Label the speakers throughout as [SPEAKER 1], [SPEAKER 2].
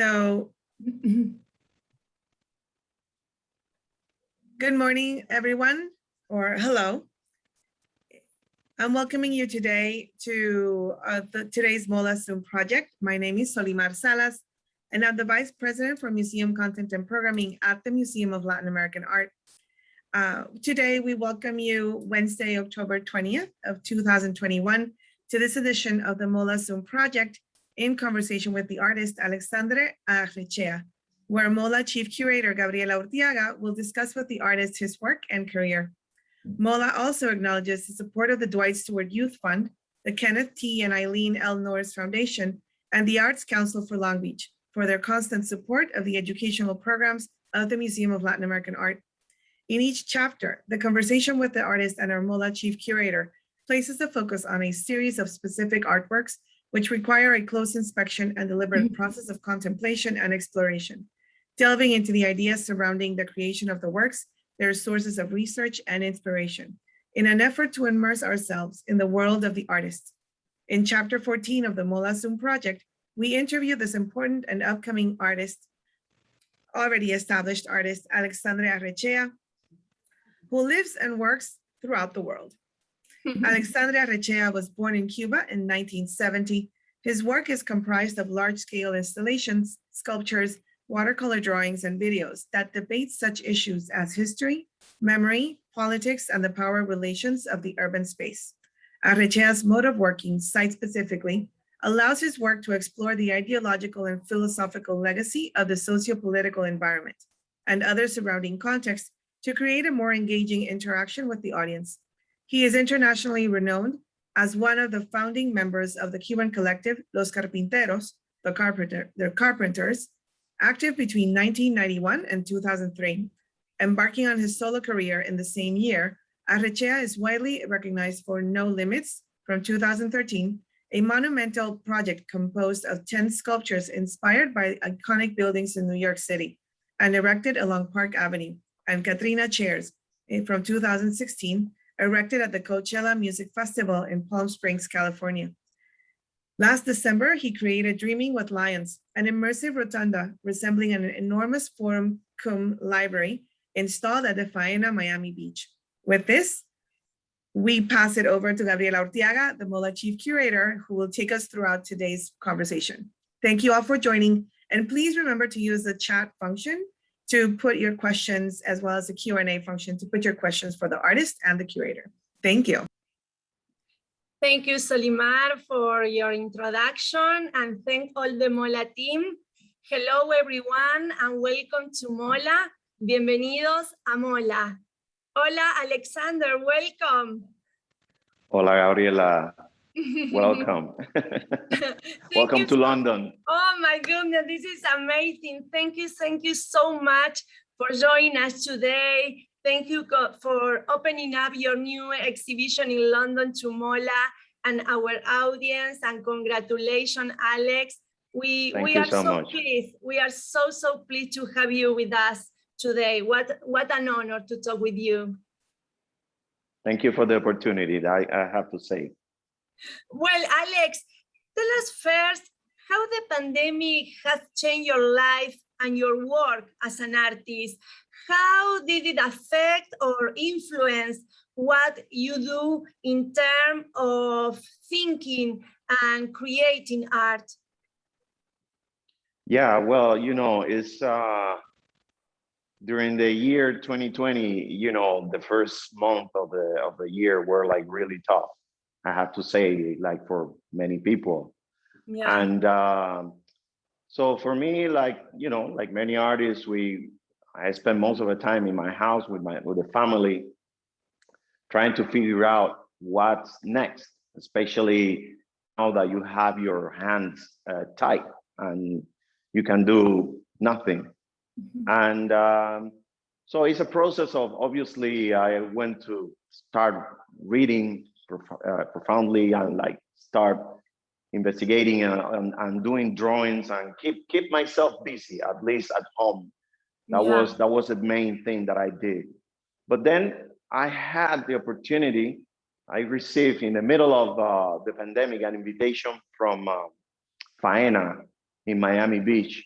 [SPEAKER 1] So, good morning, everyone, or hello. I'm welcoming you today to today's MOLAA Zoom Project. My name is Solimar Salas, and I'm the Vice President for Museum Content and Programming at the Museum of Latin American Art. Today, we welcome you Wednesday, October 20th of 2021 to this edition of the MOLAA Zoom Project in conversation with the artist Alexandre Arrechea, where MOLAA Chief Curator Gabriela Urtiaga will discuss with the artist his work and career. MOLAA also acknowledges the support of the Dwight Stewart Youth Fund, the Kenneth T. and Eileen L. Norris Foundation, and the Arts Council for Long Beach for their constant support of the educational programs of the Museum of Latin American Art. In each chapter, the conversation with the artist and our MOLAA Chief Curator places the focus on a series of specific artworks which require a close inspection and deliberate process of contemplation and exploration, delving into the ideas surrounding the creation of the works, their sources of research and inspiration, in an effort to immerse ourselves in the world of the artist. In Chapter 14 of the MOLAA Zoom Project, we interview this important and upcoming artist, already established artist, Alexandre Arrechea, who lives and works throughout the world. Alexandre Arrechea was born in Cuba in 1970. His work is comprised of large-scale installations, sculptures, watercolor drawings, and videos that debate such issues as history, memory, politics, and the power relations of the urban space. Arrechea's mode of working, site-specifically, allows his work to explore the ideological and philosophical legacy of the socio-political environment and other surrounding contexts to create a more engaging interaction with the audience. He is internationally renowned as one of the founding members of the Cuban collective Los Carpinteros, the Carpenters, active between 1991 and 2003. Embarking on his solo career in the same year, Arrechea is widely recognized for No Limits from 2013, a monumental project composed of 10 sculptures inspired by iconic buildings in New York City and erected along Park Avenue, and Katrina Chairs from 2016, erected at the Coachella Music Festival in Palm Springs, California. Last December, he created Dreaming with Lions, an immersive rotunda resembling an enormous forum cum library installed at the Faena Miami Beach. With this, we pass it over to Gabriela Urtiaga, the MOLAA Chief Curator, who will take us throughout today's conversation. Thank you all for joining, and please remember to use the chat function to put your questions, as well as the Q&A function to put your questions for the artist and the curator. Thank you.
[SPEAKER 2] Thank you, Solimar, for your introduction, and thank all the MOLAA team. Hello, everyone, and welcome to MOLAA. Bienvenidos a MOLAA. Hola, Alexander, welcome.
[SPEAKER 3] Hola, Gabriela. Welcome. Welcome to London.
[SPEAKER 2] Oh my goodness, this is amazing. Thank you so much for joining us today. Thank you for opening up your new exhibition in London to MOLAA and our audience, and congratulations, Alex. We are so pleased. We are so pleased to have you with us today. What an honor to talk with you.
[SPEAKER 3] Thank you for the opportunity, I have to say.
[SPEAKER 2] Well, Alex, tell us first how the pandemic has changed your life and your work as an artist. How did it affect or influence what you do in terms of thinking and creating art?
[SPEAKER 3] Yeah, well, you know, it's during the year 2020, you know, the first month of the year were like really tough, I have to say, like for many people. Yeah. And so for me, like, you know, like many artists, I spend most of the time in my house with the family, trying to figure out what's next, especially now that you have your hands tied and you can do nothing. Mm-hmm. And so it's a process of, obviously, I went to start reading profoundly and like start investigating and doing drawings and keep myself busy, at least at home. That was the main thing that I did. But then I had the opportunity, I received in the middle of the pandemic an invitation from Faena in Miami Beach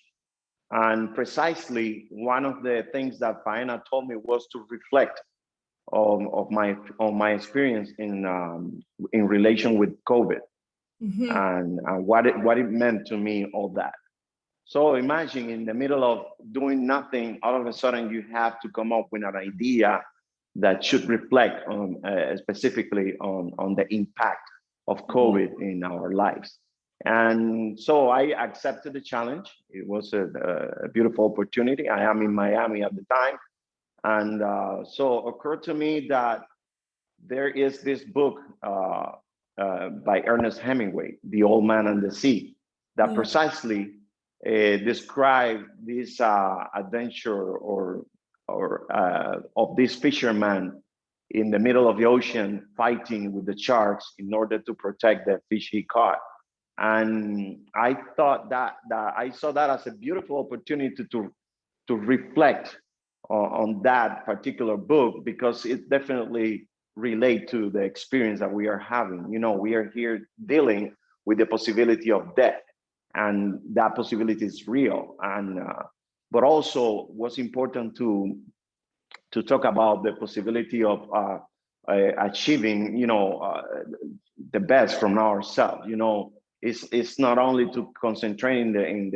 [SPEAKER 3] And precisely one of the things that Faena told me was to reflect on my experience in relation with COVID and what it meant to me, all that. So imagine in the middle of doing nothing, all of a sudden you have to come up with an idea that should reflect on specifically on the impact of COVID in our lives. And so I accepted the challenge. It was a beautiful opportunity. I am in Miami at the time. And so occurred to me that there is this book by Ernest Hemingway, The Old Man and the Sea, that precisely describe this adventure or of this fisherman in the middle of the ocean fighting with the sharks in order to protect the fish he caught. And I thought that I saw that as a beautiful opportunity to reflect on that particular book, because it definitely relates to the experience that we are having. You know, we are here dealing with the possibility of death, and that possibility is real. And but also what's important to talk about the possibility of achieving, you know, the best from ourselves. You know, it's not only to concentrate in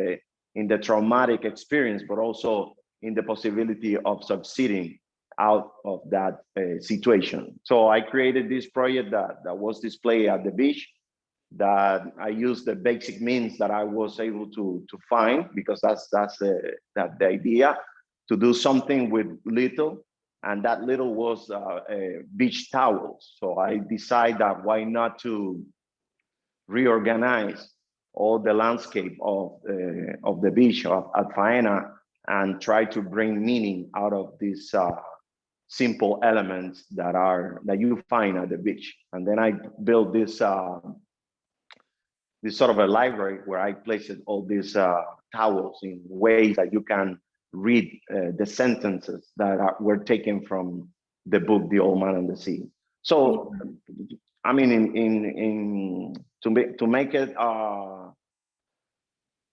[SPEAKER 3] the traumatic experience, but also in the possibility of succeeding out of that situation. So I created this project that was displayed at the beach, that I used the basic means that I was able to find, because that's the idea, to do something with little, and that little was beach towels. So I decided that why not to reorganize all the landscape of the beach at Faena and try to bring meaning out of these simple elements that you find at the beach. And then I built this sort of a library where I placed all these towels in ways that you can read the sentences that were taken from the book The Old Man and the Sea. So I mean, to make it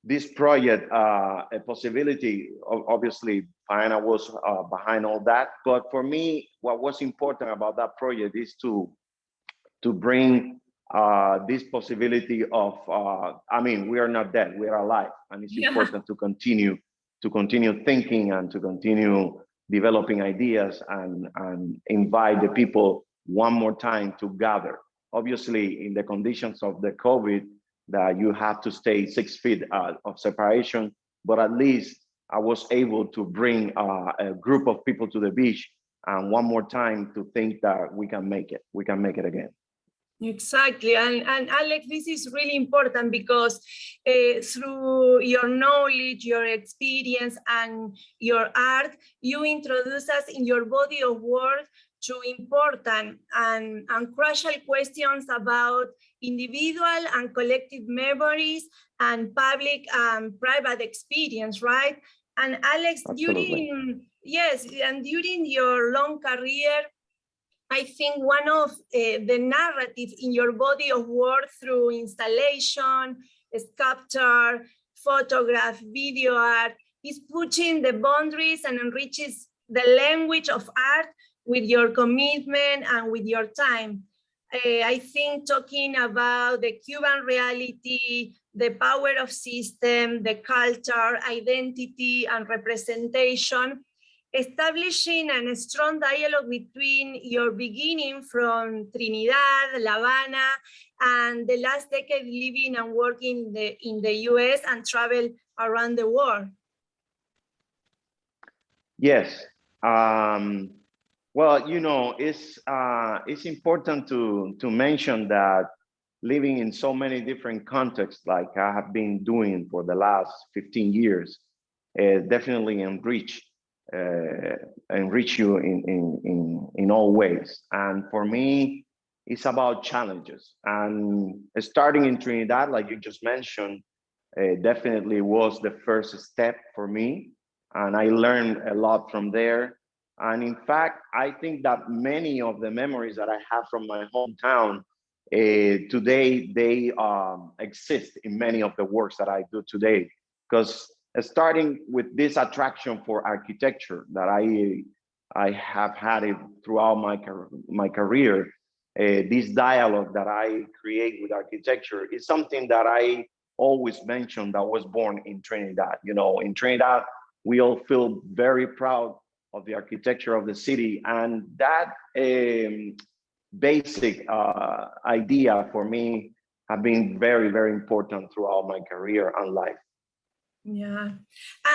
[SPEAKER 3] this project a possibility, obviously Faena was behind all that, but for me what was important about that project is to bring this possibility of I mean, we are not dead, we are alive, and it's important to continue thinking and to continue developing ideas and invite the people one more time to gather. Obviously, in the conditions of the COVID, that you have to stay 6 feet of separation, but at least I was able to bring a group of people to the beach, and one more time to think that we can make it again.
[SPEAKER 2] Exactly, and Alex, this is really important because through your knowledge, your experience, and your art, you introduce us in your body of work to important and crucial questions about individual and collective memories and public and private experience, right? And Alex, during your long career, I think one of the narratives in your body of work through installation, sculpture, photograph, video art is pushing the boundaries and enriches the language of art with your commitment and with your time. I think talking about the Cuban reality, the power of system, the culture, identity, and representation, establishing a strong dialogue between your beginning from Trinidad, La Habana, and the last decade living and working in the US and travel around the world.
[SPEAKER 3] Yes. Well, you know, it's important to mention that living in so many different contexts, like I have been doing for the last 15 years, definitely enrich you in all ways. And for me, it's about challenges. And starting in Trinidad, like you just mentioned, definitely was the first step for me. And I learned a lot from there. And in fact, I think that many of the memories that I have from my hometown today, they exist in many of the works that I do today. Because starting with this attraction for architecture that I have had it throughout my career. This dialogue that I create with architecture is something that I always mention that was born in Trinidad. You know, in Trinidad, we all feel very proud of the architecture of the city, and that basic idea for me have been very, very important throughout my career and life.
[SPEAKER 2] Yeah.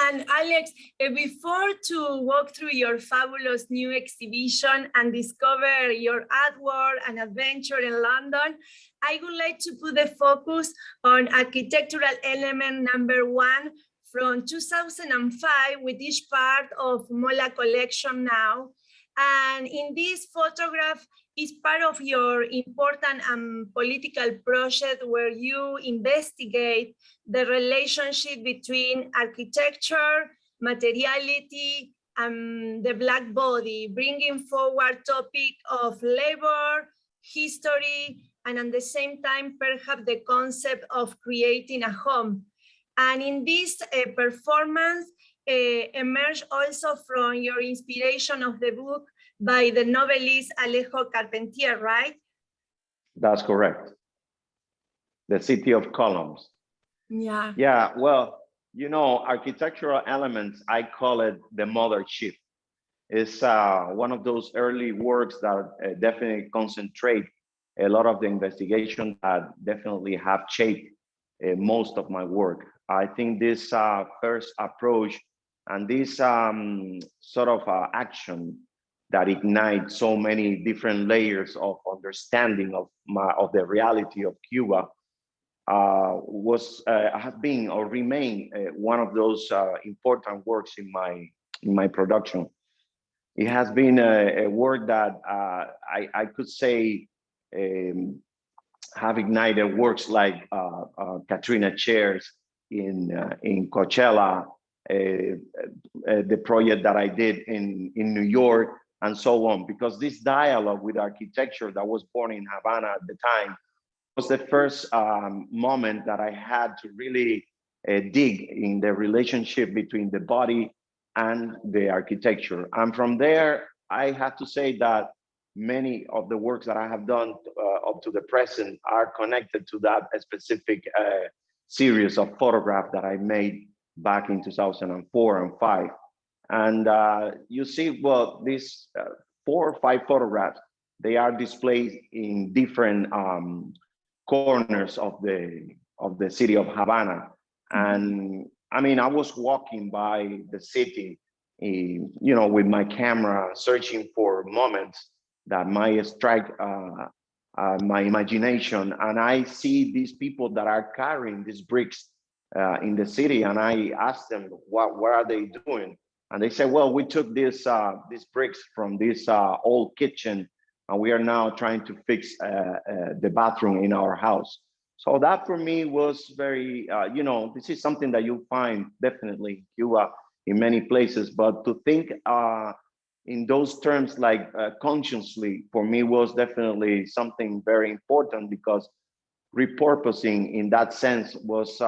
[SPEAKER 2] And Alex, before to walk through your fabulous new exhibition and discover your artwork and adventure in London, I would like to put the focus on architectural element number 1 from 2005, with each part of MOLAA collection now. And in this photograph is part of your important political project where you investigate the relationship between architecture, materiality, and the Black body, bringing forward topic of labor, history, and at the same time, perhaps the concept of creating a home. And in this performance, emerged also from your inspiration of the book by the novelist Alejo Carpentier, right?
[SPEAKER 3] That's correct. The City of Columns.
[SPEAKER 2] Yeah.
[SPEAKER 3] Yeah, well, you know, architectural elements, I call it the mothership. It's one of those early works that definitely concentrate a lot of the investigation that definitely have shaped most of my work. I think this first approach and this sort of action that ignites so many different layers of understanding of the reality of Cuba has been or remain one of those important works in my production. It has been a work that I could say have ignited works like Katrina Chairs in Coachella, the project that I did in New York, and so on, because this dialogue with architecture that was born in Havana at the time was the first moment that I had to really dig in the relationship between the body and the architecture. And from there, I have to say that many of the works that I have done up to the present are connected to that specific series of photographs that I made back in 2004 and 5. And you see, well, these 4 or 5 photographs, they are displayed in different corners of the city of Havana. And I mean, I was walking by the city, you know, with my camera, searching for moments that might strike my imagination. And I see these people that are carrying these bricks in the city, and I asked them, what are they doing? And they said, well, we took these bricks from this old kitchen, and we are now trying to fix the bathroom in our house. So that for me was very, you know, this is something that you find definitely in Cuba in many places, but to think in those terms, like consciously, for me was definitely something very important, because repurposing in that sense was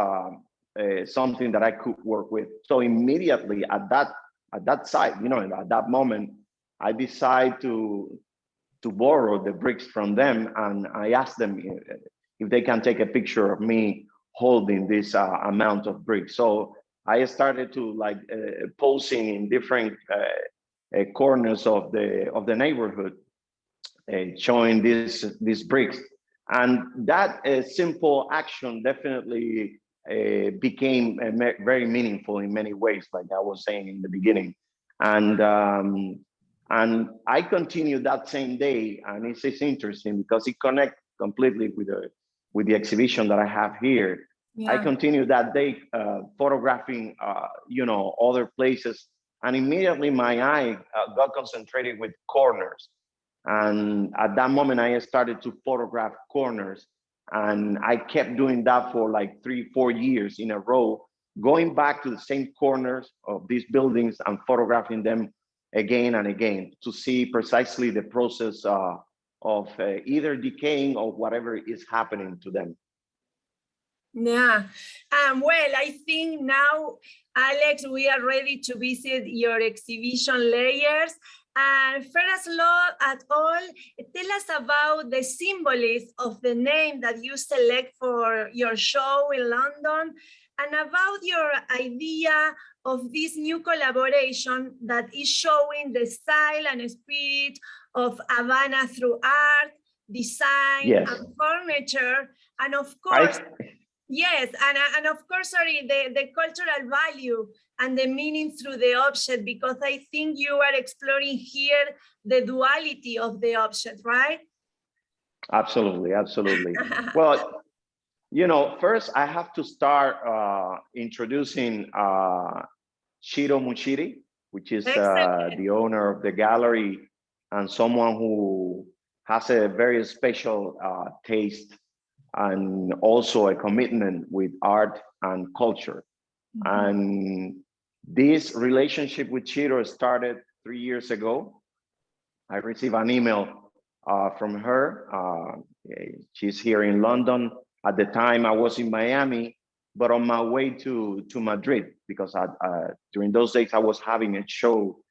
[SPEAKER 3] something that I could work with. So immediately at that site, you know, at that moment, I decided to borrow the bricks from them, and I asked them if they can take a picture of me holding this amount of bricks. So I started to like posing in different corners of the neighborhood, showing these bricks, and that simple action definitely became very meaningful in many ways, like I was saying in the beginning. And I continued that same day, and it's interesting because it connects completely with the exhibition that I have here. Yeah. I continued that day photographing, you know, other places, and immediately my eye got concentrated with corners. And at that moment, I started to photograph corners, and I kept doing that for like 3-4 years in a row, going back to the same corners of these buildings and photographing them again and again to see precisely the process of either decaying or whatever is happening to them.
[SPEAKER 2] Yeah. Well, I think now, Alex, we are ready to visit your exhibition layers. And first at all, tell us about the symbolism of the name that you select for your show in London, and about your idea of this new collaboration that is showing the style and spirit of Havana through art, design,
[SPEAKER 3] Yes.
[SPEAKER 2] and furniture. And of course, yes, and of course, sorry, the cultural value and the meaning through the object, because I think you are exploring here the duality of the object, right?
[SPEAKER 3] Absolutely, absolutely. Well, you know, first I have to start introducing Shiro Mushiri, which is the owner of the gallery and someone who has a very special taste and also a commitment with art and culture. Mm-hmm. And this relationship with Shiro started 3 years ago. I received an email from her. She's here in London. At the time, I was in Miami, but on my way to Madrid, because during those days I was having a show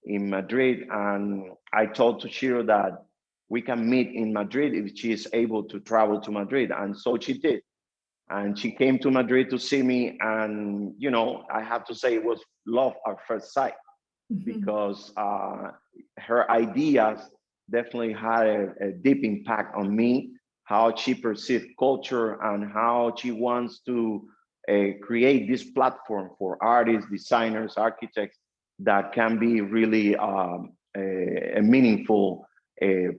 [SPEAKER 3] in Madrid, and I told Toshiro that we can meet in Madrid if she is able to travel to Madrid, and so she did. And she came to Madrid to see me, and you know, I have to say it was love at first sight, because her ideas definitely had a deep impact on me, how she perceived culture and how she wants to create this platform for artists, designers, architects that can be really a meaningful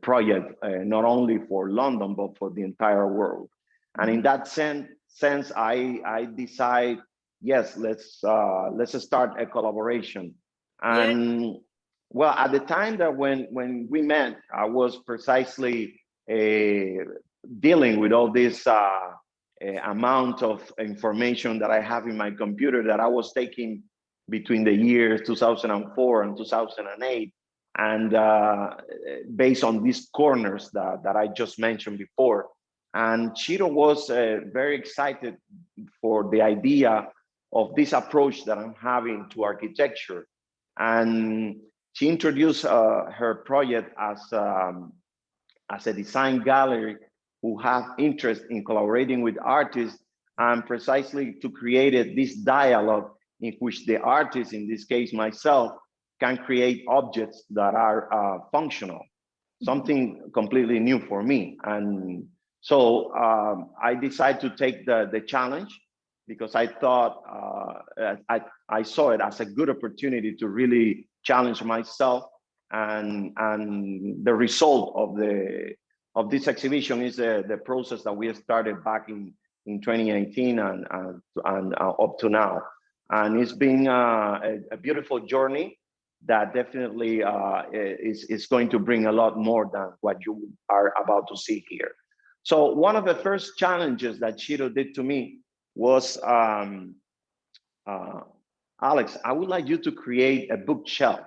[SPEAKER 3] project, not only for London, but for the entire world. And in that sense, I decide, yes, let's start a collaboration. And well, at the time that when we met, I was precisely dealing with all this amount of information that I have in my computer that I was taking between the years 2004 and 2008. And based on these corners that I just mentioned before. And Shiro was very excited for the idea of this approach that I'm having to architecture. And she introduced her project as a design gallery who have interest in collaborating with artists, and precisely to create this dialogue in which the artist, in this case myself, can create objects that are functional, something completely new for me. And so I decided to take the challenge, because I thought I saw it as a good opportunity to really challenge myself. And the result of this exhibition is the process that we started back in 2018 and up to now. And it's been a beautiful journey that definitely is going to bring a lot more than what you are about to see here. So one of the first challenges that Shiro did to me was, Alex, I would like you to create a bookshelf.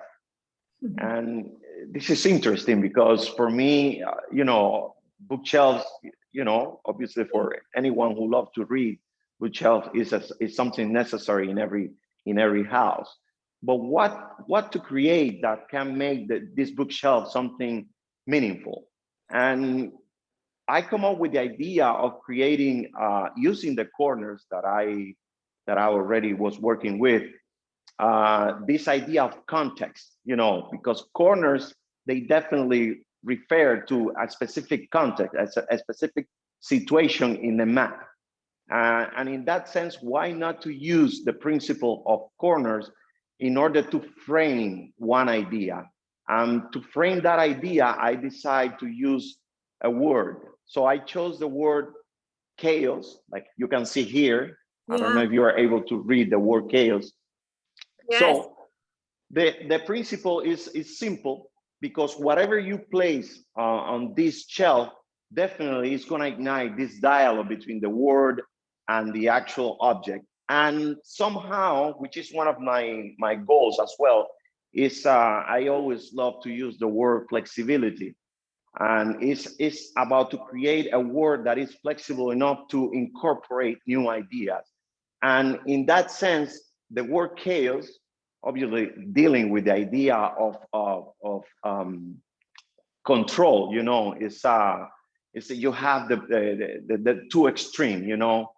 [SPEAKER 3] And this is interesting because for me, you know, bookshelves, you know, obviously for anyone who loves to read, bookshelf is something necessary in every house. But what to create that can make this bookshelf something meaningful? And I come up with the idea of creating, using the corners that I already was working with, this idea of context, you know, because corners, they definitely refer to a specific context, a specific situation in the map. And in that sense, why not to use the principle of corners in order to frame one idea? And to frame that idea, I decide to use a word. So I chose the word chaos, like you can see here. I don't know if you are able to read the word chaos. Yes. So the principle is simple, because whatever you place on this shelf definitely is going to ignite this dialogue between the word and the actual object. And somehow, which is one of my goals as well, is I always love to use the word flexibility. And it's about to create a word that is flexible enough to incorporate new ideas. And in that sense, the word chaos, obviously dealing with the idea of control, you know, is you have the two extreme, you know,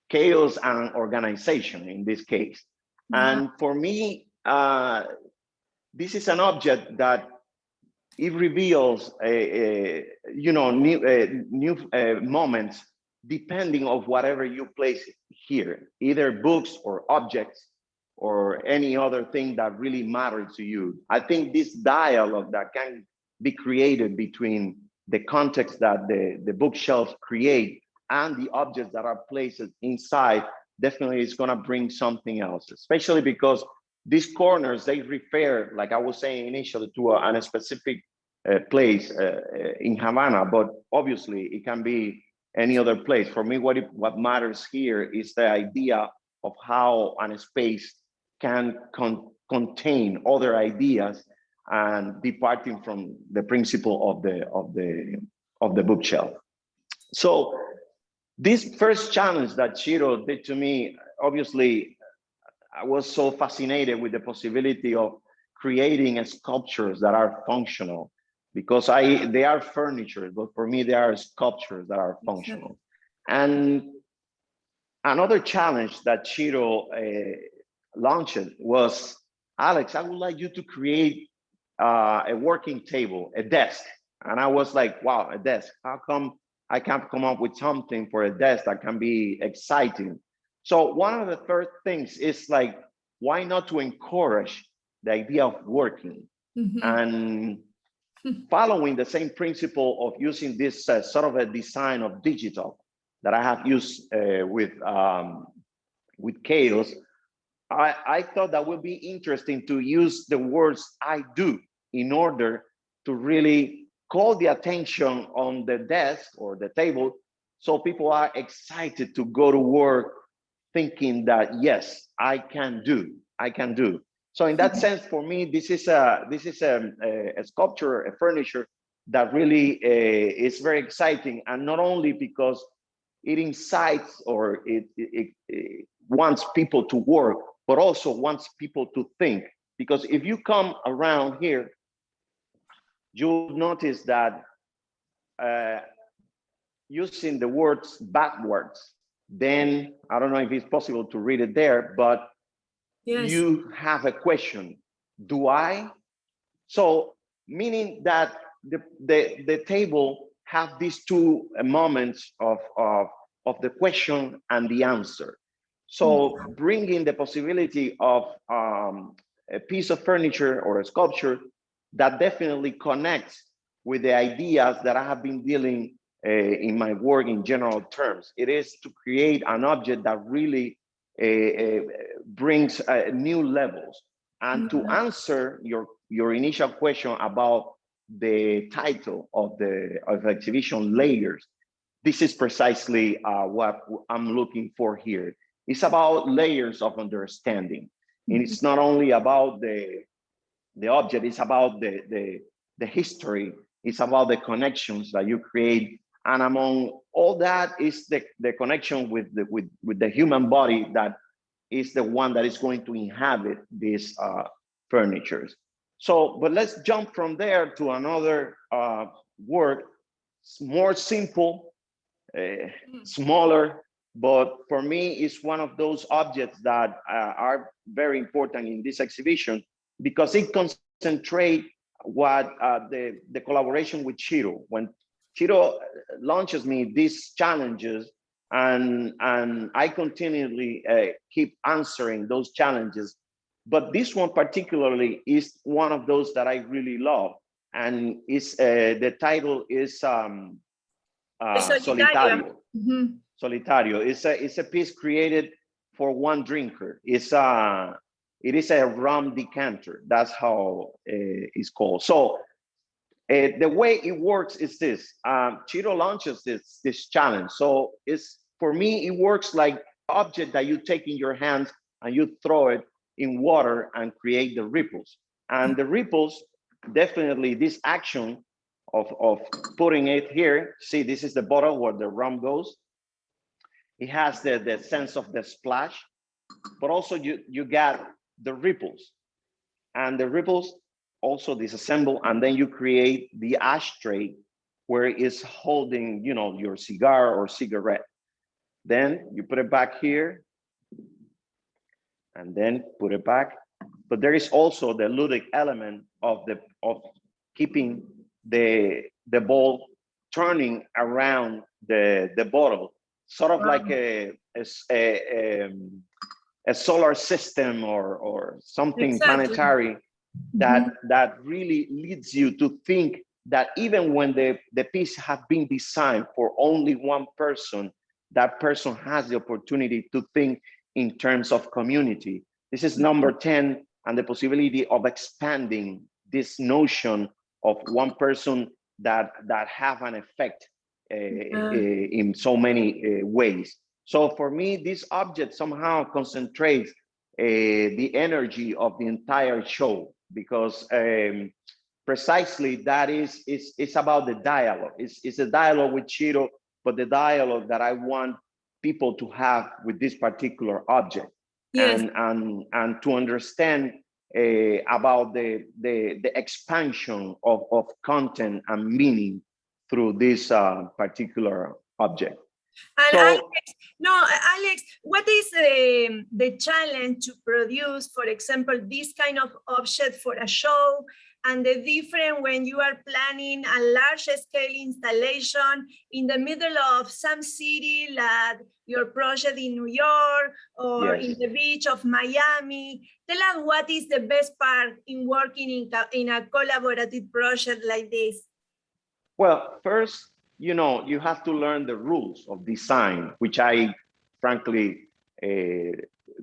[SPEAKER 3] chaos and organization in this case. And for me, this is an object that it reveals, you know, new moments depending of whatever you place here, either books or objects or any other thing that really matters to you. I think this dialogue that can be created between the context that the bookshelves create and the objects that are placed inside definitely is going to bring something else, especially because these corners, they refer, like I was saying initially, to a specific place in Havana, but obviously it can be any other place. For me, what matters here is the idea of how a space can contain other ideas and departing from the principle of the bookshelf. So this first challenge that Ciro did to me, obviously, I was so fascinated with the possibility of creating sculptures that are functional, because they are furniture, but for me, they are sculptures that are functional. And another challenge that Ciro launched was, Alex, I would like you to create a working table, a desk. And I was like, wow, a desk. How come I can't come up with something for a desk that can be exciting? So one of the first things is like, why not to encourage the idea of working and following the same principle of using this sort of a design of digital that I have used with Chaos. I thought that would be interesting to use the words I do in order to really call the attention on the desk or the table, so people are excited to go to work thinking that, yes, I can do. So in that sense, for me, this is a sculpture, a furniture that really is very exciting, and not only because it incites or it wants people to work, but also wants people to think. Because if you come around here, you'll notice that using the words backwards, then I don't know if it's possible to read it there, but yes, you have a question. Do I? So meaning that the table have these two moments of the question and the answer. So bringing the possibility of a piece of furniture or a sculpture that definitely connects with the ideas that I have been dealing in my work in general terms. It is to create an object that really brings new levels. And to answer your initial question about the title of the exhibition, Layers, this is precisely what I'm looking for here. It's about layers of understanding. And it's not only about the object, it's about the history, it's about the connections that you create. And among all that is the connection with the human body that is the one that is going to inhabit these furnitures. So, but let's jump from there to another work, more simple, smaller, but for me, it's one of those objects that are very important in this exhibition because it concentrates what the collaboration with Ciro. When Ciro launches me these challenges, and I continually keep answering those challenges. But this one particularly is one of those that I really love. And it's, the title is Solitario. Solitario. It's a piece created for one drinker. It is a rum decanter. That's how it's called. So the way it works is this. Ciro launches this challenge. So for me, it works like an object that you take in your hands and you throw it in water and create the ripples. And the ripples definitely this action of putting it here, see, this is the bottle where the rum goes. It has the sense of the splash, but also you got the ripples, and the ripples also disassemble, and then you create the ashtray where it's holding, you know, your cigar or cigarette. Then you put it back here, and then put it back. But there is also the ludic element of keeping the ball turning around the bottle, sort of like a solar system or something planetary that really leads you to think that even when the piece has been designed for only one person, that person has the opportunity to think in terms of community. This is number 10, and the possibility of expanding this notion of one person that have an effect in so many ways. So for me, this object somehow concentrates the energy of the entire show, because precisely that it's about the dialogue. It's a dialogue with Chiro, but the dialogue that I want people to have with this particular object. Yes. And to understand about the expansion of content and meaning through this particular object.
[SPEAKER 2] And
[SPEAKER 3] so,
[SPEAKER 2] Alex, what is the challenge to produce, for example, this kind of object for a show, and the difference when you are planning a large-scale installation in the middle of some city, like your project in New York or in the beach of Miami? Tell us what is the best part in working in a collaborative project like this?
[SPEAKER 3] Well, first, you know, you have to learn the rules of design, which I frankly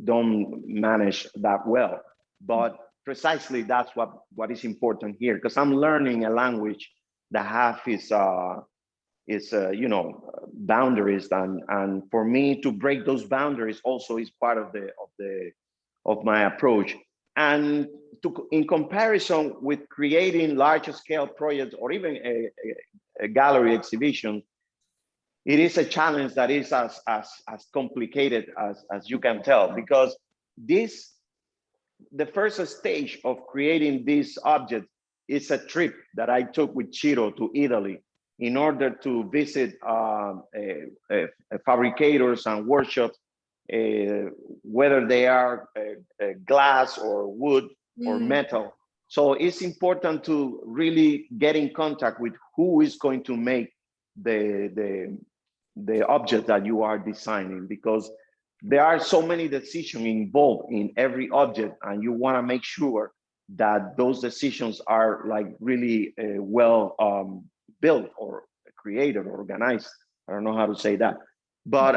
[SPEAKER 3] don't manage that well. But precisely that's what is important here, because I'm learning a language that have its you know, boundaries, and for me to break those boundaries also is part of my approach. And in comparison with creating larger scale projects or even a gallery exhibition, it is a challenge that is as complicated as you can tell, because the first stage of creating this object is a trip that I took with Chiro to Italy in order to visit fabricators and workshops, whether they are glass or wood or metal. So it's important to really get in contact with who is going to make the object that you are designing, because there are so many decisions involved in every object, and you want to make sure that those decisions are like really well built or created or organized. I don't know how to say that, but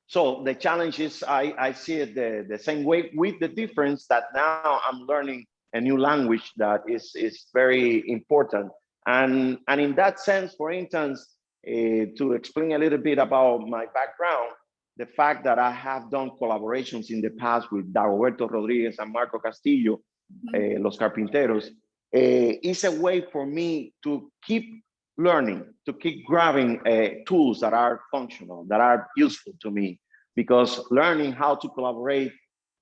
[SPEAKER 3] so the challenge is I see it the same way, with the difference that now I'm learning a new language that is very important. And in that sense, for instance, to explain a little bit about my background, the fact that I have done collaborations in the past with Dagoberto Rodriguez and Marco Castillo, Los Carpinteros, is a way for me to keep learning, to keep grabbing tools that are functional, that are useful to me, because learning how to collaborate,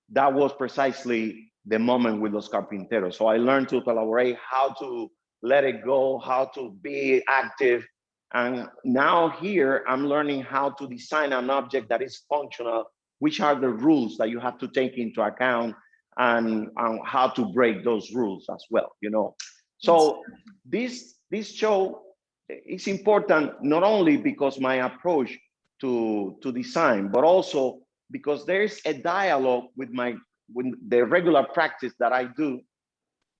[SPEAKER 3] that was precisely the moment with Los Carpinteros. So I learned to collaborate, how to let it go, how to be active. And now here I'm learning how to design an object that is functional, which are the rules that you have to take into account, and how to break those rules as well, you know. So this show is important not only because my approach to design, but also because there's a dialogue with the regular practice that I do.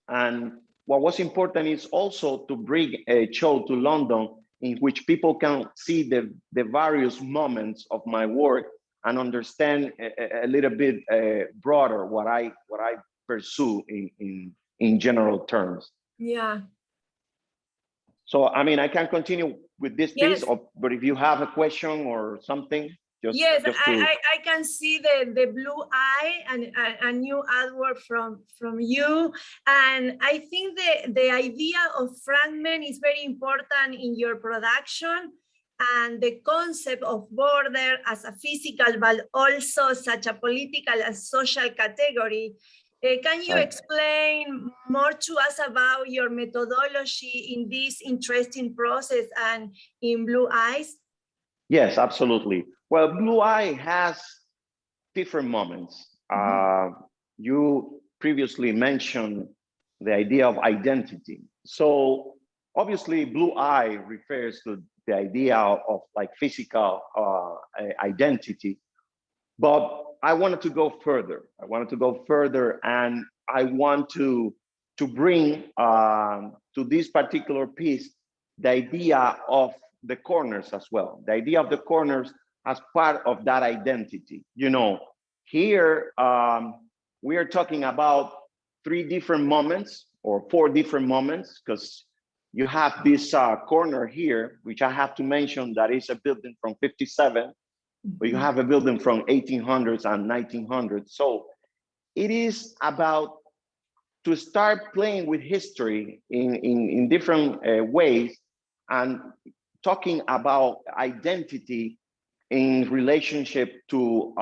[SPEAKER 3] And what was important is also to bring a show to London in which people can see the various moments of my work and understand a little bit broader what I pursue in general terms.
[SPEAKER 2] Yeah.
[SPEAKER 3] So, I mean, I can continue with this piece, but if you have a question or something.
[SPEAKER 2] Yes,
[SPEAKER 3] just to...
[SPEAKER 2] I can see the blue eye and a new artwork from you. And I think the idea of fragment is very important in your production, and the concept of border as a physical, but also such a political and social category. Can you explain more to us about your methodology in this interesting process and in Blue Eyes?
[SPEAKER 3] Yes, absolutely. Well, Blue Eye has different moments. You previously mentioned the idea of identity. So obviously Blue Eye refers to the idea of like physical identity, but I wanted to go further. And I want to bring to this particular piece the idea of the corners as well. The idea of the corners as part of that identity. You know, here we are talking about 3 different moments or 4 different moments, because you have this corner here, which I have to mention that is a building from 57, but you have a building from 1800s and 1900s. So it is about to start playing with history in different ways and talking about identity in relationship to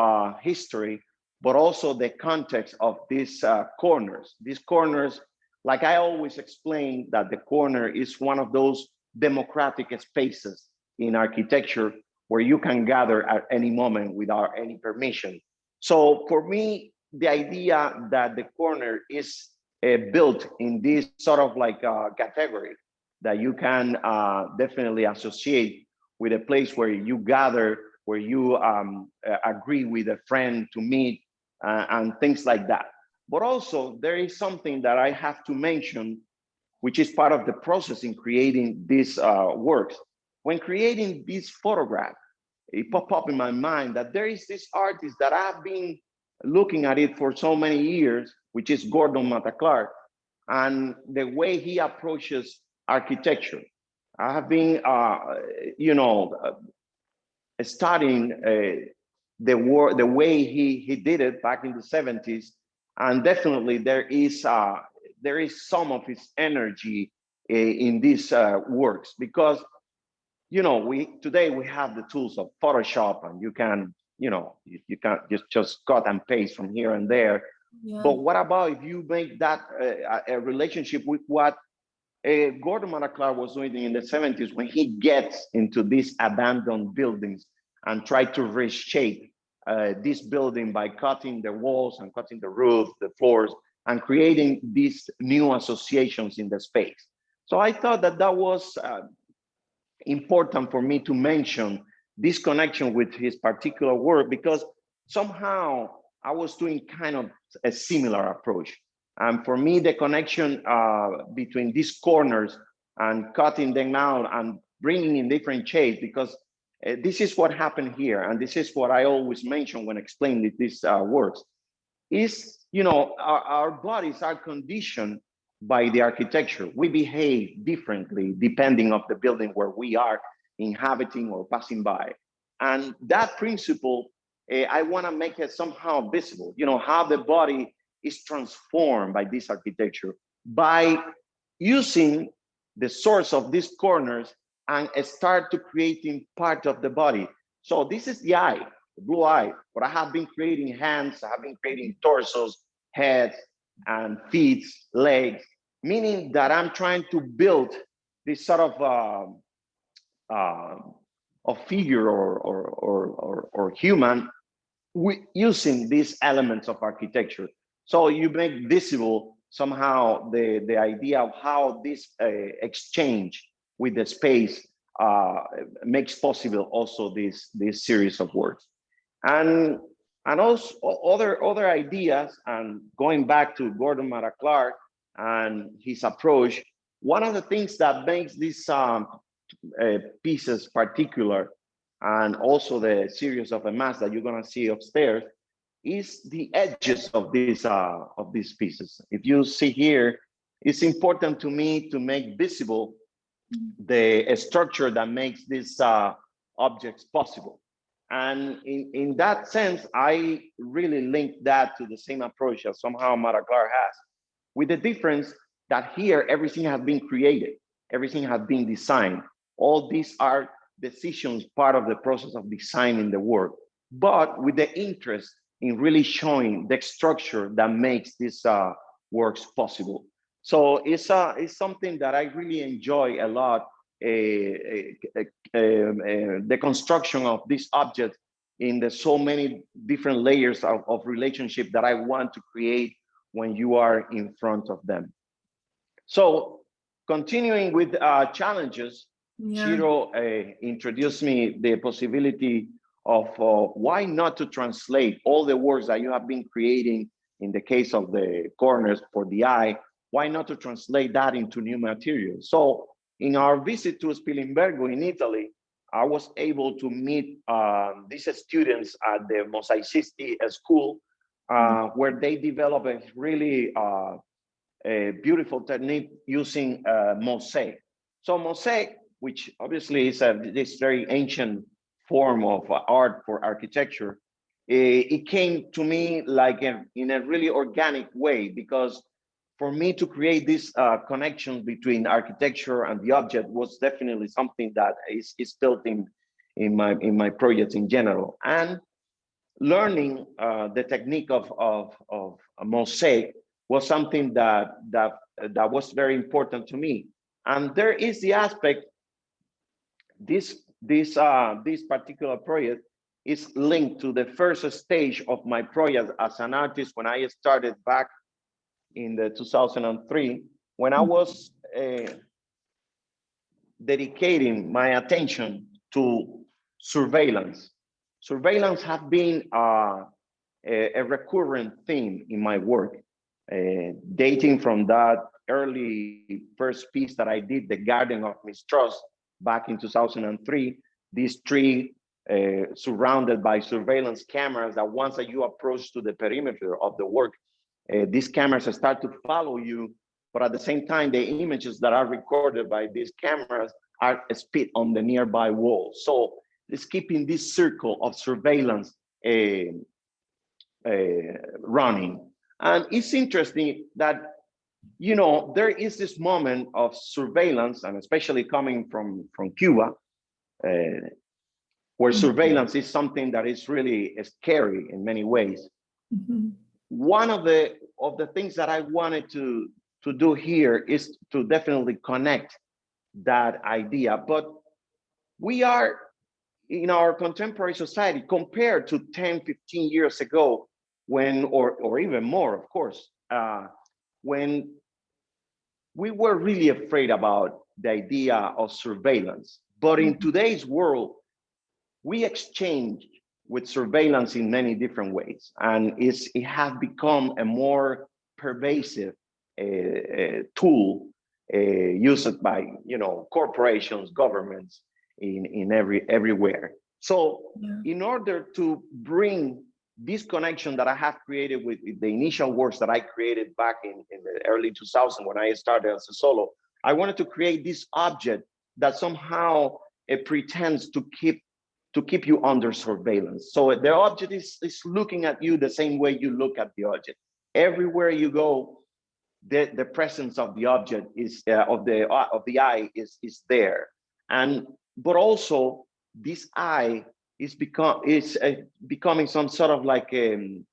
[SPEAKER 3] history, but also the context of these corners. These corners, like I always explain, that the corner is one of those democratic spaces in architecture where you can gather at any moment without any permission. So for me, the idea that the corner is built in this sort of like category that you can definitely associate with a place where you gather, where you agree with a friend to meet and things like that. But also there is something that I have to mention, which is part of the process in creating these works. When creating this photograph, it popped up in my mind that there is this artist that I've been looking at it for so many years, which is Gordon Mataclark, and the way he approaches architecture. I have been, studying the way he did it back in the 70s, and definitely there is some of his energy in these works, because today we have the tools of Photoshop, and you can just cut and paste from here and there. Yeah. But what about if you make that a relationship with what Gordon Mataclark was doing in the 70s, when he gets into these abandoned buildings and try to reshape this building by cutting the walls and cutting the roof, the floors, and creating these new associations in the space. So I thought that was important for me to mention this connection with his particular work, because somehow I was doing kind of a similar approach. And for me, the connection between these corners and cutting them out and bringing in different shades, because this is what happened here, and this is what I always mention when explaining these works, is, our bodies are conditioned by the architecture. We behave differently depending on the building where we are inhabiting or passing by. And that principle, I want to make it somehow visible, how the body is transformed by this architecture by using the source of these corners and start to creating part of the body. So this is the eye, the blue eye, but I have been creating hands, I have been creating torsos, heads, and feet, legs, meaning that I'm trying to build this sort of figure or human using these elements of architecture. So you make visible somehow the idea of how this exchange with the space makes possible also this series of works. And also other ideas, and going back to Gordon Mataclark and his approach, one of the things that makes these pieces particular, and also the series of immerse that you're going to see upstairs, is the edges of these pieces. If you see here, it's important to me to make visible the structure that makes these objects possible. And in that sense, I really link that to the same approach that somehow Watercolors has, with the difference that here everything has been created, everything has been designed. All these are decisions, part of the process of designing the work, but with the interest in really showing the structure that makes these works possible. So it's something that I really enjoy a lot, the construction of this object in the so many different layers of relationship that I want to create when you are in front of them. So continuing with challenges, Chiro introduced me the possibility of why not to translate all the works that you have been creating in the case of the corners for the eye, why not to translate that into new material? So in our visit to Spilimbergo in Italy, I was able to meet these students at the Mosaicisti school, where they develop a really a beautiful technique using mosaic. So mosaic, which obviously is this very ancient form of art for architecture, it came to me like in a really organic way, because for me to create this connection between architecture and the object was definitely something that is built in my projects in general. And learning the technique of a mosaic was something that was very important to me. And there is the aspect, this particular project is linked to the first stage of my project as an artist when I started back in the 2003, when I was dedicating my attention to surveillance. Surveillance has been a recurrent theme in my work, dating from that early first piece that I did, The Garden of Mistrust, back in 2003. These tree surrounded by surveillance cameras that once that you approach to the perimeter of the work, these cameras start to follow you, but at the same time, the images that are recorded by these cameras are spit on the nearby wall. So it's keeping this circle of surveillance running. And it's interesting that, you know, there is this moment of surveillance, and especially coming from Cuba, where surveillance is something that is really scary in many ways. One of the things that I wanted to do here is to definitely connect that idea. But we are in our contemporary society compared to 10, 15 years ago, when, or even more, of course, when we were really afraid about the idea of surveillance. But in today's world, we exchange with surveillance in many different ways, and it has become a more pervasive tool used by, you know, corporations, governments in everywhere. So in order to bring this connection that I have created with the initial works that I created back in the early 2000s when I started as a solo, I wanted to create this object that somehow it pretends to keep you under surveillance. So the object is looking at you the same way you look at the object. Everywhere you go, the presence of the object is of the eye is there. And but also this eye is becoming some sort of like you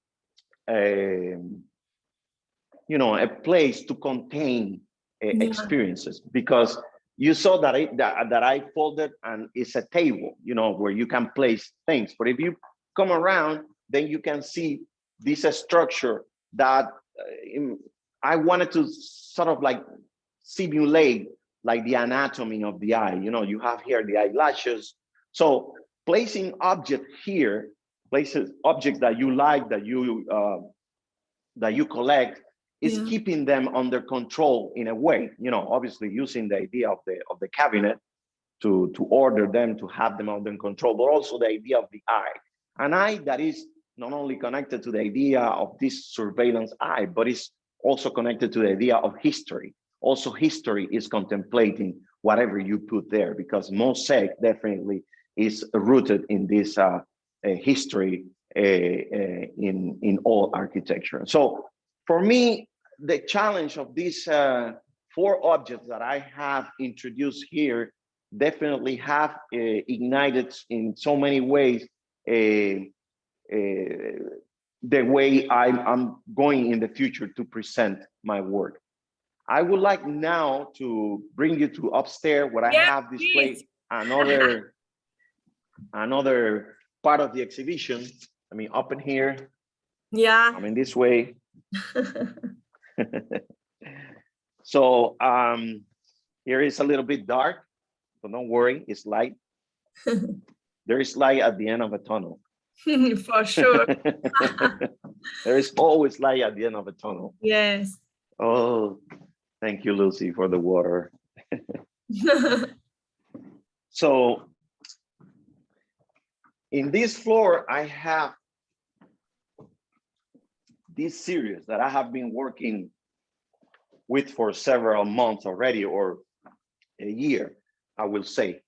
[SPEAKER 3] know, a place to contain experiences, because you saw that I folded, and it's a table, you know, where you can place things. But if you come around, then you can see this structure that I wanted to sort of like simulate like the anatomy of the eye. You know, you have here the eyelashes. So placing object here, places objects that you like, that you collect, is keeping them under control in a way, you know, obviously using the idea of the cabinet to order them, to have them under control, but also the idea of the eye. An eye that is not only connected to the idea of this surveillance eye, but is also connected to the idea of history. Also, history is contemplating whatever you put there, because mosaic definitely is rooted in this history in all architecture. So for me, the challenge of these 4 objects that I have introduced here definitely have ignited in so many ways the way I'm going in the future to present my work. I would like now to bring you to upstairs where I have displayed another part of the exhibition. I mean, up in here.
[SPEAKER 2] Yeah.
[SPEAKER 3] I'm in this way. So here is a little bit dark, but don't worry, it's light. There is light at the end of a tunnel.
[SPEAKER 2] For sure.
[SPEAKER 3] There is always light at the end of a tunnel.
[SPEAKER 2] Yes.
[SPEAKER 3] Oh, thank you, Lucy, for the water. So in this floor, I have this series that I have been working with for several months already, or a year, I will say.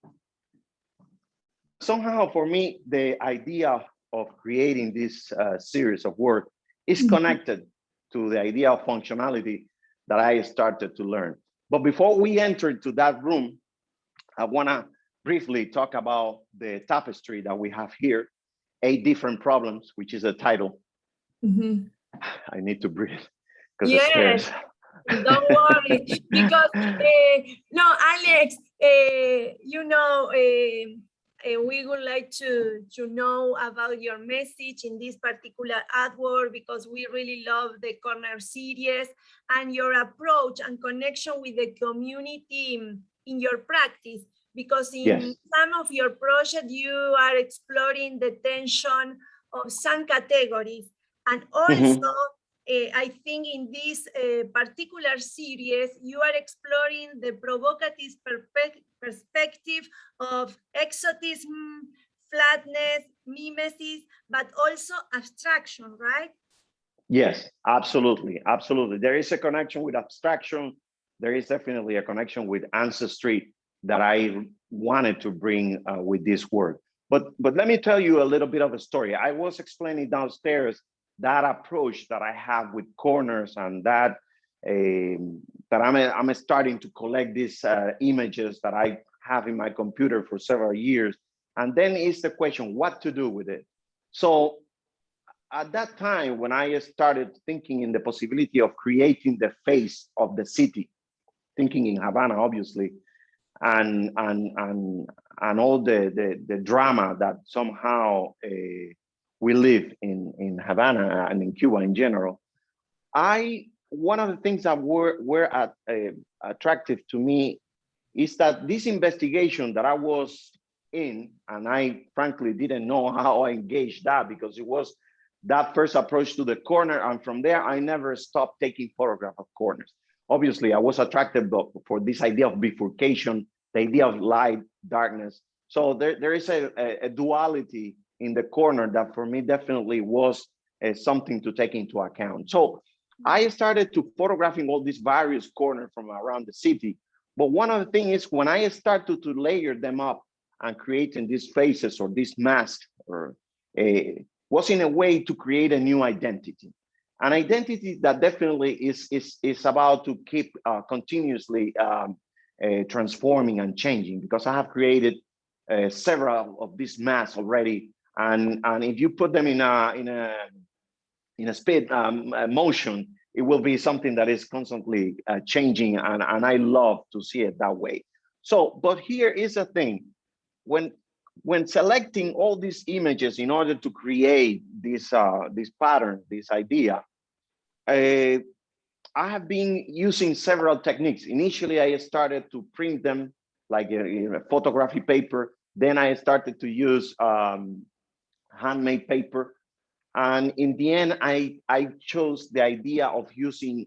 [SPEAKER 3] Somehow for me, the idea of creating this series of work is connected to the idea of functionality that I started to learn. But before we enter into that room, I wanna briefly talk about the tapestry that we have here, 8 different problems, which is a title. I need to breathe because it scares.
[SPEAKER 2] Don't worry, because no, Alex, you know, we would like to know about your message in this particular artwork, because we really love the corner series and your approach and connection with the community in your practice, because in some of your projects you are exploring the tension of some categories, and also I think in this particular series, you are exploring the provocative perspective of exotism, flatness, mimesis, but also abstraction, right?
[SPEAKER 3] Yes, absolutely, absolutely. There is a connection with abstraction. There is definitely a connection with ancestry that I wanted to bring with this work. But let me tell you a little bit of a story. I was explaining downstairs that approach that I have with corners, and that I'm starting to collect these images that I have in my computer for several years. And then is the question, what to do with it? So at that time, when I started thinking in the possibility of creating the face of the city, thinking in Havana, obviously, and all the drama that somehow we live in Havana and in Cuba in general, one of the things that were attractive to me is that this investigation that I was in, and I frankly didn't know how I engaged that, because it was that first approach to the corner, and from there I never stopped taking photographs of corners. Obviously, I was attracted for this idea of bifurcation, the idea of light, darkness. So there is a duality in the corner that for me definitely was something to take into account. So I started to photographing all these various corners from around the city. But one of the things is when I started to layer them up and creating these faces or this mask, or was in a way to create a new identity. An identity that definitely is about to keep continuously transforming and changing, because I have created several of these masks already, and if you put them in a speed motion, it will be something that is constantly changing, and I love to see it that way. So, but here is a thing: when selecting all these images in order to create this pattern, this idea, I have been using several techniques. Initially, I started to print them like a photography paper. Then I started to use handmade paper. And in the end, I chose the idea of using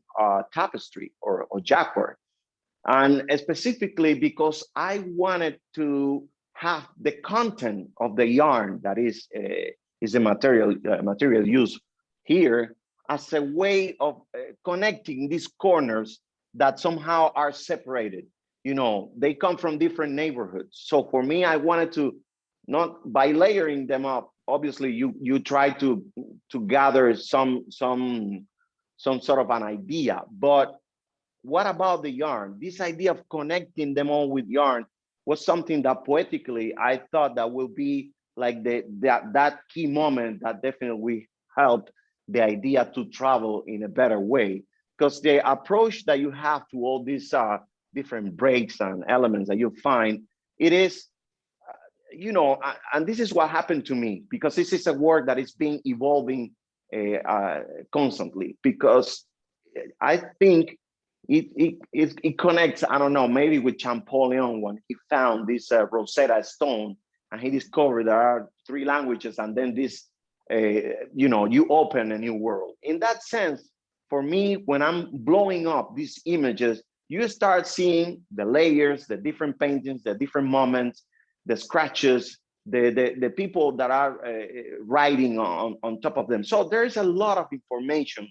[SPEAKER 3] tapestry or jacquard. And specifically because I wanted to have the content of the yarn that is the material used here as a way of connecting these corners that somehow are separated. You know, they come from different neighborhoods. So for me, I wanted to, not by layering them up, obviously you try to gather some sort of an idea, but what about the yarn? This idea of connecting them all with yarn was something that poetically I thought that will be like that key moment that definitely helped the idea to travel in a better way, because the approach that you have to all these different breaks and elements that you find, it is, you know, and this is what happened to me, because this is a work that is being evolving constantly, because I think it connects, I don't know, maybe with Champollion when he found this Rosetta Stone and he discovered there are 3 languages, and then this, you know, you open a new world. In that sense, for me, when I'm blowing up these images, you start seeing the layers, the different paintings, the different moments, the scratches, the people that are writing on top of them. So there's a lot of information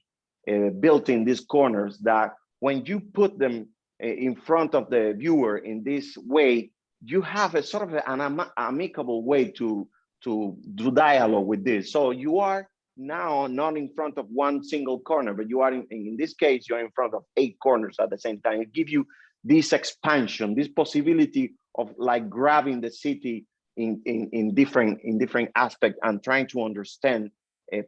[SPEAKER 3] built in these corners that when you put them in front of the viewer in this way, you have a sort of an amicable way to do dialogue with this. So you are now not in front of one single corner, but you are in this case, you're in front of 8 corners at the same time. It gives you this expansion, this possibility of like grabbing the city in different aspects and trying to understand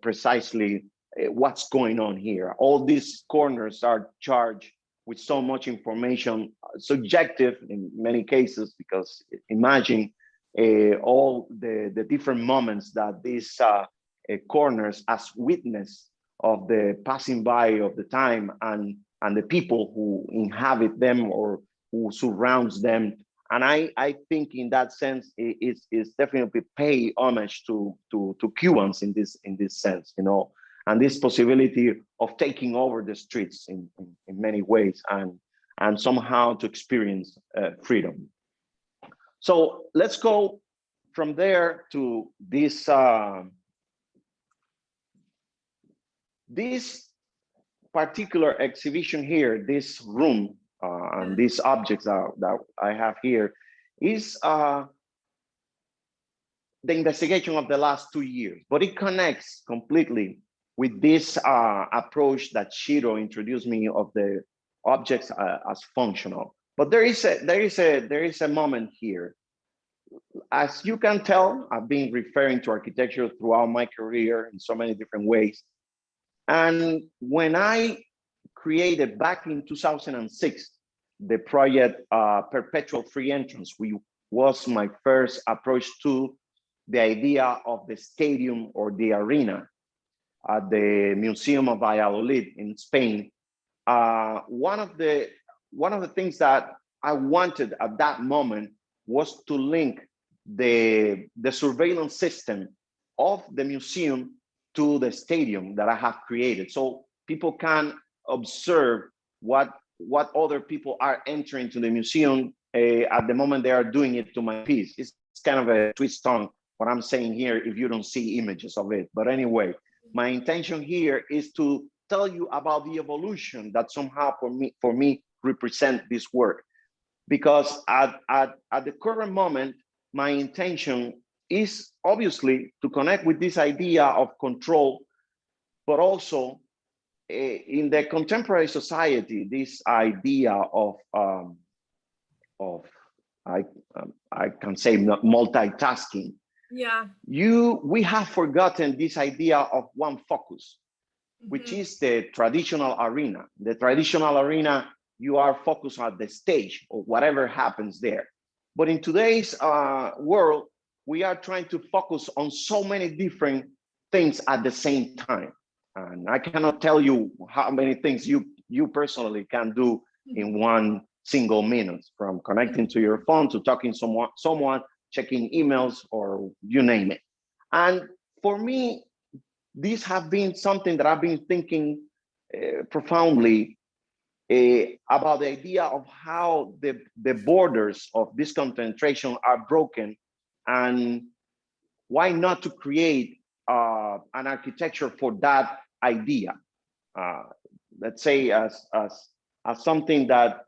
[SPEAKER 3] precisely what's going on here. All these corners are charged with so much information, subjective in many cases, because imagine all the different moments that these corners as witness of the passing by of the time and the people who inhabit them or who surrounds them. And I think in that sense, it's definitely pay homage to Cubans in this sense, you know, and this possibility of taking over the streets in many ways and somehow to experience freedom. So let's go from there to this this particular exhibition here, this room and these objects that I have here is the investigation of the last 2 years, but it connects completely with this approach that Shiro introduced me of the objects as functional. But there is a moment here. As you can tell, I've been referring to architecture throughout my career in so many different ways. And when I created back in 2006, the project Perpetual Free Entrance, which was my first approach to the idea of the stadium or the arena at the Museum of Valladolid in Spain. One of the things that I wanted at that moment was to link the surveillance system of the museum to the stadium that I have created, so people can observe what other people are entering to the museum at the moment they are doing it to my piece. It's kind of a twist on what I'm saying here if you don't see images of it. But anyway, my intention here is to tell you about the evolution that somehow for me represent this work, because at the current moment, my intention is obviously to connect with this idea of control, but also in the contemporary society, this idea of I can say multitasking.
[SPEAKER 2] Yeah.
[SPEAKER 3] We have forgotten this idea of one focus, which is the traditional arena. The traditional arena, you are focused on the stage or whatever happens there. But in today's world, we are trying to focus on so many different things at the same time. And I cannot tell you how many things you personally can do in one single minute, from connecting to your phone to talking to someone, checking emails, or you name it. And for me, these have been something that I've been thinking profoundly about the idea of how the borders of this concentration are broken, and why not to create an architecture for that idea. Let's say as something that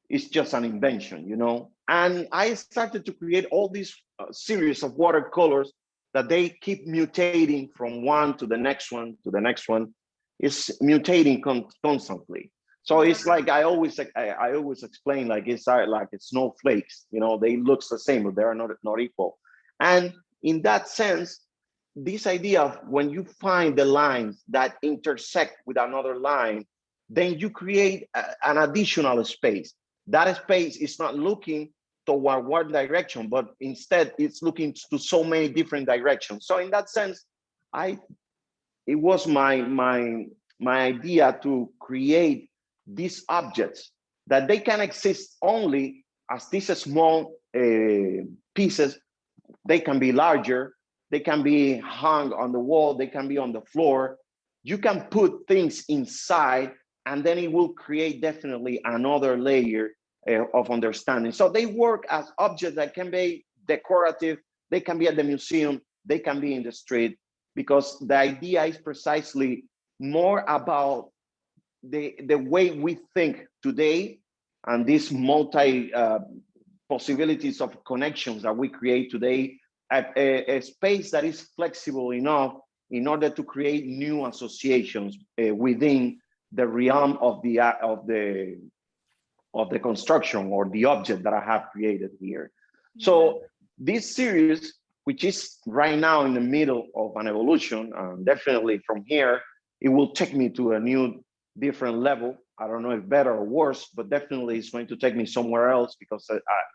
[SPEAKER 3] it's just an invention, you know? And I started to create all these series of watercolors that they keep mutating from one to the next one to the next one. It's mutating constantly. So it's like I always explain, like it's like it's snowflakes, you know, they look the same, but they're not equal. And in that sense, this idea of when you find the lines that intersect with another line, then you create an additional space. That space is not looking toward one direction, but instead it's looking to so many different directions. So in that sense, it was my idea to create these objects that they can exist only as these small pieces. They can be larger, they can be hung on the wall, they can be on the floor. You can put things inside, and then it will create definitely another layer of understanding. So they work as objects that can be decorative, they can be at the museum, they can be in the street, because the idea is precisely more about the way we think today and these multi possibilities of connections that we create today, a space that is flexible enough in order to create new associations within the realm of the construction or the object that I have created here. So this series, which is right now in the middle of an evolution, definitely from here, it will take me to a new, different level. I don't know if better or worse, but definitely it's going to take me somewhere else, because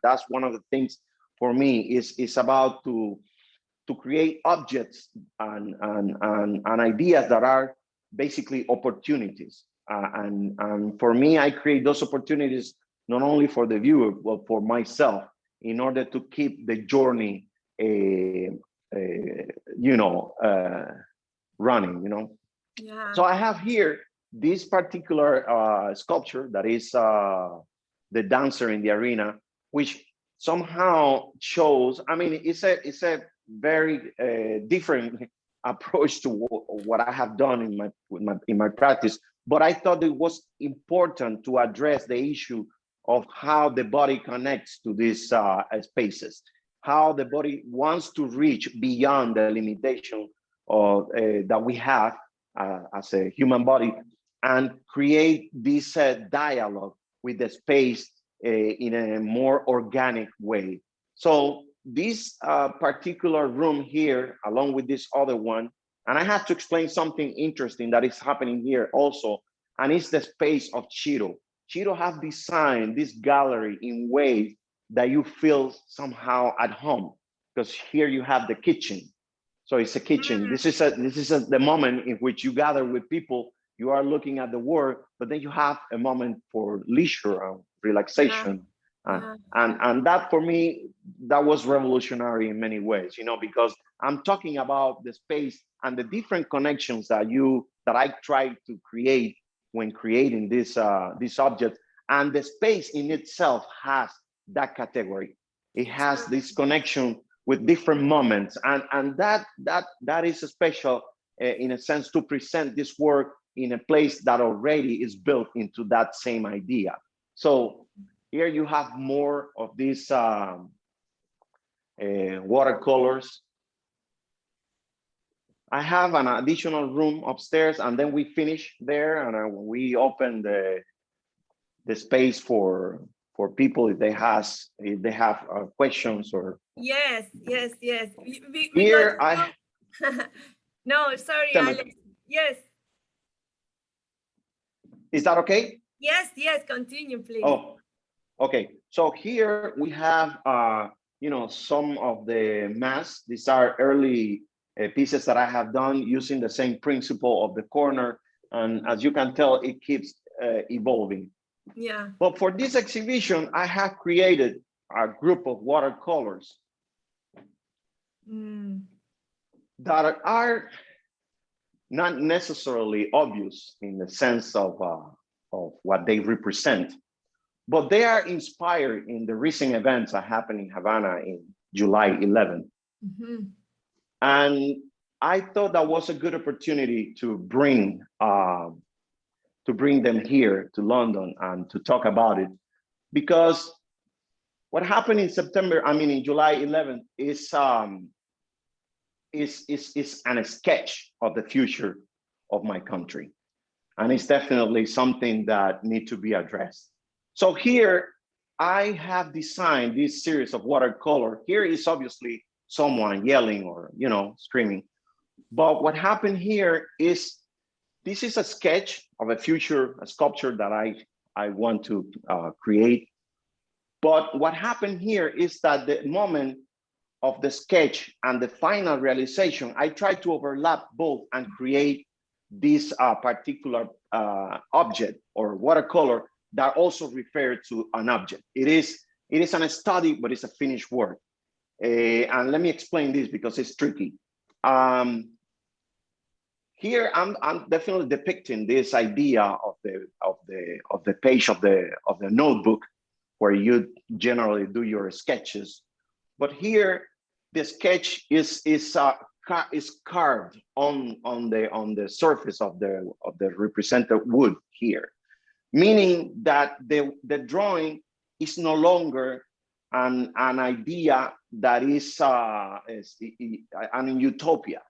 [SPEAKER 3] that's one of the things for me is about to create objects and ideas that are basically opportunities. And for me, I create those opportunities not only for the viewer, but for myself, in order to keep the journey, running, you know?
[SPEAKER 2] Yeah.
[SPEAKER 3] So I have here this particular sculpture that is the dancer in the arena, which somehow shows, I mean, it's a very different approach to what I have done in my practice, but I thought it was important to address the issue of how the body connects to these spaces, how the body wants to reach beyond the limitation of that we have as a human body, and create this dialogue with the space in a more organic way. So this particular room here, along with this other one, and I have to explain something interesting that is happening here also, and it's the space of Chiro. Chiro have designed this gallery in ways that you feel somehow at home, because here you have the kitchen. So it's a kitchen. This is the moment in which you gather with people. You are looking at the work, but then you have a moment for leisure and relaxation. And that, for me, that was revolutionary in many ways, you know, because I'm talking about the space and the different connections that I try to create when creating this object. And the space in itself has that category. It has this connection with different moments, and that is special in a sense, to present this work in a place that already is built into that same idea. So here you have more of these watercolors. I have an additional room upstairs, and then we finish there, and we open the space for people if they have questions or.
[SPEAKER 2] Yes.
[SPEAKER 3] Here
[SPEAKER 2] No, sorry, Alex. Yes.
[SPEAKER 3] Is that okay?
[SPEAKER 2] Yes, continue, please.
[SPEAKER 3] Oh, okay. So here we have, some of the masks. These are early pieces that I have done using the same principle of the corner. And as you can tell, it keeps evolving.
[SPEAKER 2] Yeah.
[SPEAKER 3] But for this exhibition, I have created a group of watercolors that are not necessarily obvious in the sense of what they represent, but they are inspired in the recent events that happened in Havana in July 11. And I thought that was a good opportunity to bring them here to London and to talk about it, because what happened in in July 11th is a sketch of the future of my country. And it's definitely something that needs to be addressed. So here I have designed this series of watercolor. Here is obviously someone yelling or, screaming. But what happened here is, this is a sketch of a sculpture that I want to create. But what happened here is that the moment of the sketch and the final realization, I try to overlap both and create this particular object or watercolor that also refers to an object. It is an study, but it's a finished work. And let me explain this because it's tricky. Here I'm definitely depicting this idea of the page of the notebook where you generally do your sketches. But here the sketch is carved on the surface of the represented wood here, meaning that the drawing is no longer an idea that is an utopia.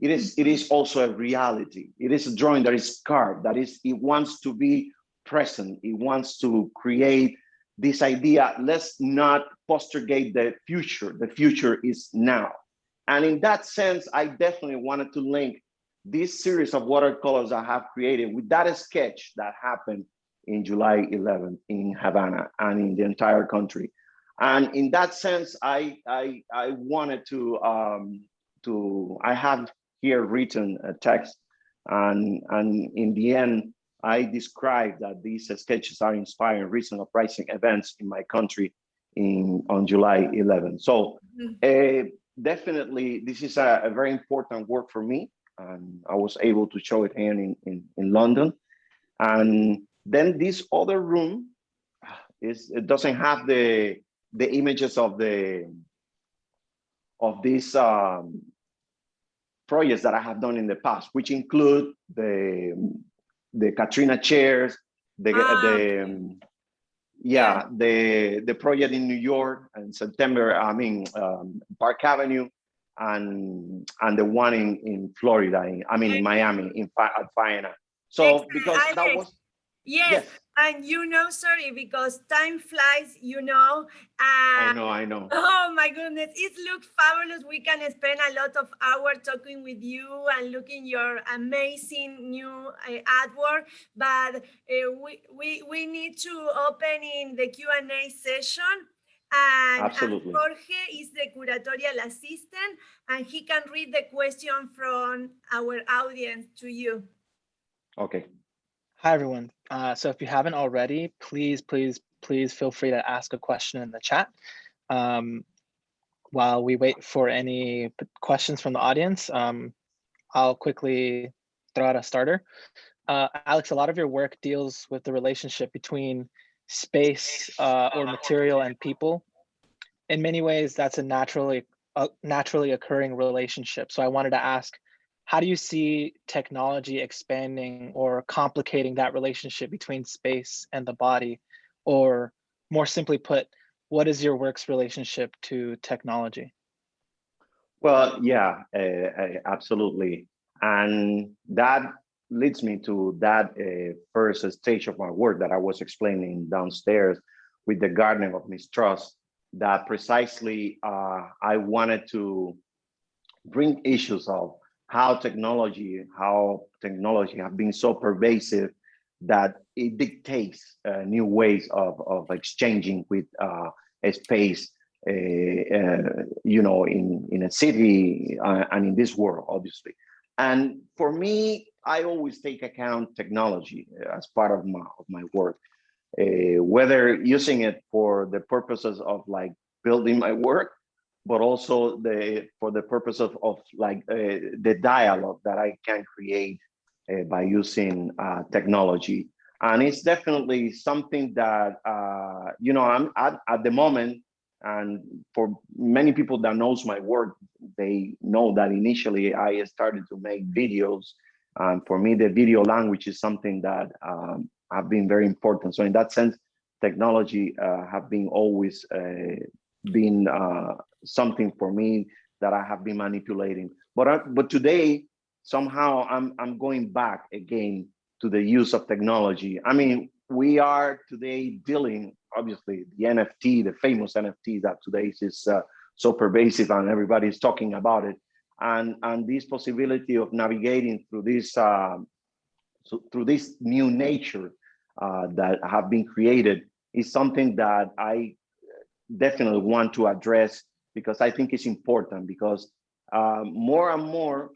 [SPEAKER 3] It is also a reality. It is a drawing that is carved, it wants to be present. It wants to create this idea, let's not postergate the future. The future is now. And in that sense, I definitely wanted to link this series of watercolors I have created with that sketch that happened in July 11th in Havana and in the entire country. And in that sense, I wanted to I have here written a text, and in the end, I describe that these sketches are inspiring recent uprising events in my country on July 11th. So definitely, this is a very important work for me, and I was able to show it here in London. And then this other room it doesn't have the images of these projects that I have done in the past, which include the Katrina chairs, the project in New York in September, Park Avenue, and the one in Florida, in Miami, at Faena. So because
[SPEAKER 2] Alex,
[SPEAKER 3] that was
[SPEAKER 2] yes. And sorry, because time flies,
[SPEAKER 3] I know.
[SPEAKER 2] Oh my goodness, it looks fabulous. We can spend a lot of hours talking with you and looking your amazing new artwork, but we need to open in the Q&A session. And Jorge is the curatorial assistant, and he can read the question from our audience to you.
[SPEAKER 3] Okay.
[SPEAKER 4] Hi, everyone. So if you haven't already, please feel free to ask a question in the chat. While we wait for any questions from the audience, I'll quickly throw out a starter. Alex, a lot of your work deals with the relationship between space or material and people. In many ways, that's a naturally occurring relationship. So I wanted to ask, how do you see technology expanding or complicating that relationship between space and the body? Or more simply put, what is your work's relationship to technology?
[SPEAKER 3] Well, yeah, absolutely. And that leads me to that first stage of my work that I was explaining downstairs with the gardening of mistrust, that precisely I wanted to bring issues of how technology have been so pervasive that it dictates new ways of exchanging with a space, in a city and in this world, obviously. And for me, I always take account technology as part of my work, whether using it for the purposes of like building my work, but also for the purpose of the dialogue that I can create by using technology. And it's definitely something that, I'm at the moment, and for many people that knows my work, they know that initially I started to make videos. And for me, the video language is something that have been very important. So in that sense, technology have been always been something for me that I have been manipulating. But today, somehow I'm going back again to the use of technology. I mean, we are today dealing, obviously, the NFT, the famous NFT that today is so pervasive and everybody's talking about it. And this possibility of navigating through this through this new nature that have been created is something that I definitely want to address, because I think it's important, because more and more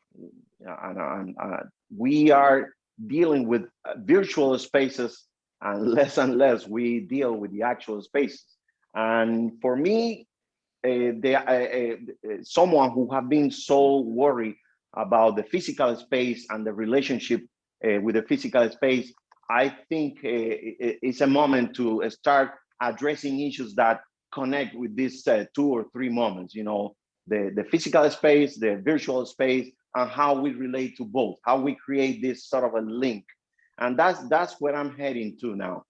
[SPEAKER 3] we are dealing with virtual spaces, and less we deal with the actual spaces. And for me, someone who have been so worried about the physical space and the relationship with the physical space, I think it's a moment to start addressing issues that connect with these 2 or 3 moments, you know, the physical space, the virtual space, and how we relate to both, how we create this sort of a link. And that's where I'm heading to now.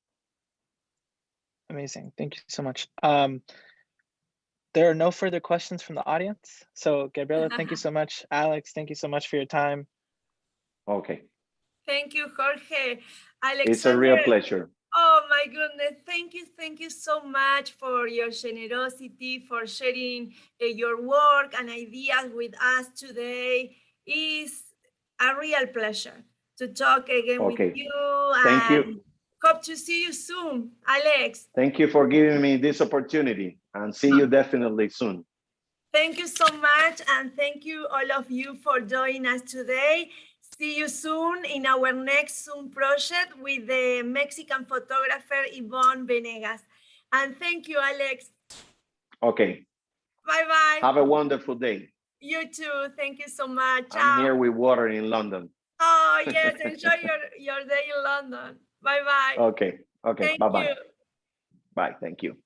[SPEAKER 4] Amazing. Thank you so much. There are no further questions from the audience. So Gabriela, thank you so much. Alex, thank you so much for your time.
[SPEAKER 3] Okay.
[SPEAKER 2] Thank you, Jorge. Alexander,
[SPEAKER 3] it's a real pleasure.
[SPEAKER 2] Oh my goodness, thank you so much for your generosity, for sharing your work and ideas with us today. It's a real pleasure to talk again with you.
[SPEAKER 3] Thank you.
[SPEAKER 2] Hope to see you soon, Alex.
[SPEAKER 3] Thank you for giving me this opportunity, and see you definitely soon.
[SPEAKER 2] Thank you so much, and thank you all of you for joining us today. See you soon in our next Zoom project with the Mexican photographer Yvonne Venegas. And thank you, Alex.
[SPEAKER 3] Okay.
[SPEAKER 2] Bye-bye.
[SPEAKER 3] Have a wonderful day.
[SPEAKER 2] You too. Thank you so much.
[SPEAKER 3] I'm here with water in London.
[SPEAKER 2] Oh, yes. Enjoy your day in London. Bye-bye.
[SPEAKER 3] Okay. Okay. Bye-bye.
[SPEAKER 2] You.
[SPEAKER 3] Bye. Thank you.